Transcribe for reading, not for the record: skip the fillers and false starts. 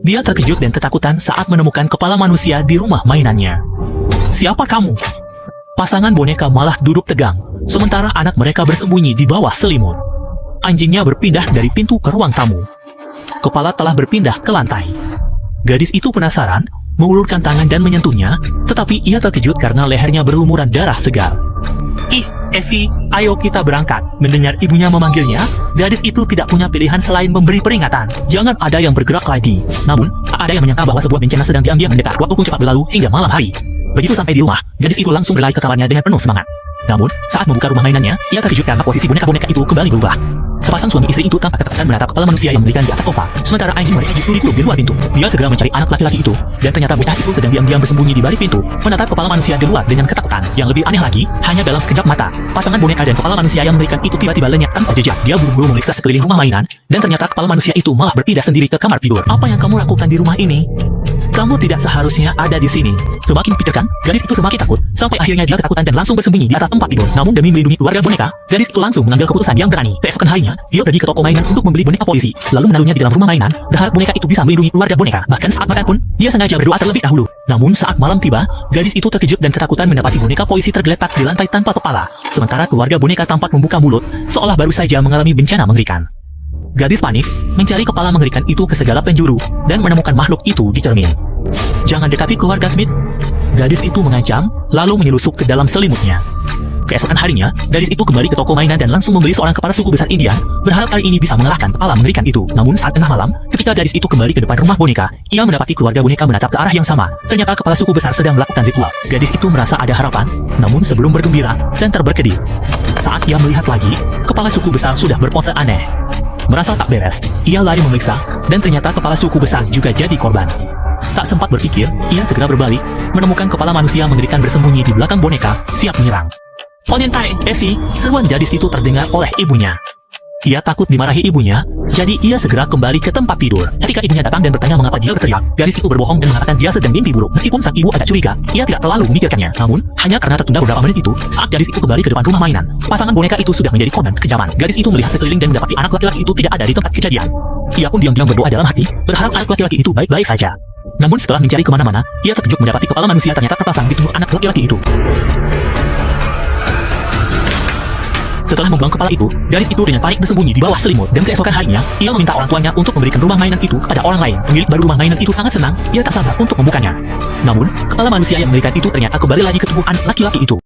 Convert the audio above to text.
Dia terkejut dan ketakutan saat menemukan kepala manusia di rumah mainannya. "Siapa kamu?" Pasangan boneka malah duduk tegang, sementara anak mereka bersembunyi di bawah selimut. Anjingnya berpindah dari pintu ke ruang tamu. Kepala telah berpindah ke lantai. Gadis itu penasaran, mengulurkan tangan dan menyentuhnya, tetapi ia terkejut karena lehernya berlumuran darah segar. "Ih, Evie, ayo kita berangkat." Mendengar ibunya memanggilnya, gadis itu tidak punya pilihan selain memberi peringatan. Jangan ada yang bergerak lagi. Namun, tak ada yang menyangka bahwa sebuah bencana sedang diam-diam mendekat. Waktu pun cepat berlalu hingga malam hari. Begitu sampai di rumah, gadis itu langsung berlari ke kamarnya dengan penuh semangat. Namun, saat membuka rumah mainannya, ia terkejut karena posisi boneka-boneka itu kembali berubah. Sepasang suami istri itu tampak ketakutan menatap kepala manusia yang mengerikan di atas sofa, sementara anjing mereka justru dipeluk di luar pintu. Dia segera mencari anak laki-laki itu, dan ternyata bocah itu sedang diam-diam bersembunyi di balik pintu, menatap kepala manusia di luar dengan ketakutan. Yang lebih aneh lagi, hanya dalam sekejap mata, pasangan boneka dan kepala manusia yang mengerikan itu tiba-tiba lenyap tanpa jejak. Dia buru-buru memeriksa sekeliling rumah mainan, dan ternyata kepala manusia itu malah berpindah sendiri ke kamar tidur. "Apa yang kamu lakukan di rumah ini? Kamu tidak seharusnya ada di sini." Semakin pikirkan, gadis itu semakin takut, sampai akhirnya dia ketakutan dan langsung bersembunyi di atas tempat tidur. Namun demi melindungi keluarga boneka, gadis itu langsung mengambil keputusan yang berani. Keesokan harinya, dia pergi ke toko mainan untuk membeli boneka polisi, lalu menaruhnya di dalam rumah mainan, berharap boneka itu bisa melindungi keluarga boneka. Bahkan saat makan pun, dia sengaja berdoa terlebih dahulu. Namun saat malam tiba, gadis itu terkejut dan ketakutan mendapati boneka polisi tergeletak di lantai tanpa kepala, sementara keluarga boneka tampak membuka mulut, seolah baru saja mengalami bencana mengerikan. Gadis panik, mencari kepala mengerikan itu ke segala penjuru, dan menemukan makhluk itu di cermin. "Jangan dekati keluarga Smith," gadis itu mengancam, lalu menyelusup ke dalam selimutnya. Keesokan harinya, gadis itu kembali ke toko mainan dan langsung membeli seorang kepala suku besar India, berharap kali ini bisa mengalahkan kepala mengerikan itu. Namun saat tengah malam, ketika gadis itu kembali ke depan rumah boneka, ia mendapati keluarga boneka menatap ke arah yang sama. Ternyata kepala suku besar sedang melakukan ritual. Gadis itu merasa ada harapan, namun sebelum bergembira, Center berkedip. Saat ia melihat lagi, kepala suku besar sudah berpose aneh. Merasa tak beres, ia lari memeriksa, dan ternyata kepala suku besar juga jadi korban. Tak sempat berpikir, ia segera berbalik, menemukan kepala manusia mengerikan bersembunyi di belakang boneka, siap menyerang. "Onyentai, Evie!" seruan gadis itu terdengar oleh ibunya. Ia takut dimarahi ibunya, jadi ia segera kembali ke tempat tidur. Ketika ibunya datang dan bertanya mengapa dia berteriak, gadis itu berbohong dan mengatakan dia sedang mimpi buruk. Meskipun sang ibu agak curiga, ia tidak terlalu memikirkannya. Namun, hanya karena tertunda beberapa menit itu, saat gadis itu kembali ke depan rumah mainan, pasangan boneka itu sudah menjadi korban kekejaman. Gadis itu melihat sekeliling dan mendapati anak laki-laki itu tidak ada di tempat kejadian. Ia pun diam-diam berdoa dalam hati, berharap anak laki-laki itu baik-baik saja. Namun setelah mencari kemana-mana, ia terkejut mendapati kepala manusia ternyata terpasang di tubuh anak laki-laki itu. Setelah membuang kepala itu, gadis itu dengan panik bersembunyi di bawah selimut, dan keesokan harinya, ia meminta orang tuanya untuk memberikan rumah mainan itu kepada orang lain. Pemilik baru rumah mainan itu sangat senang, ia tak sabar untuk membukanya. Namun, kepala manusia yang mengerikan itu ternyata kembali lagi ke tubuh anak laki-laki itu.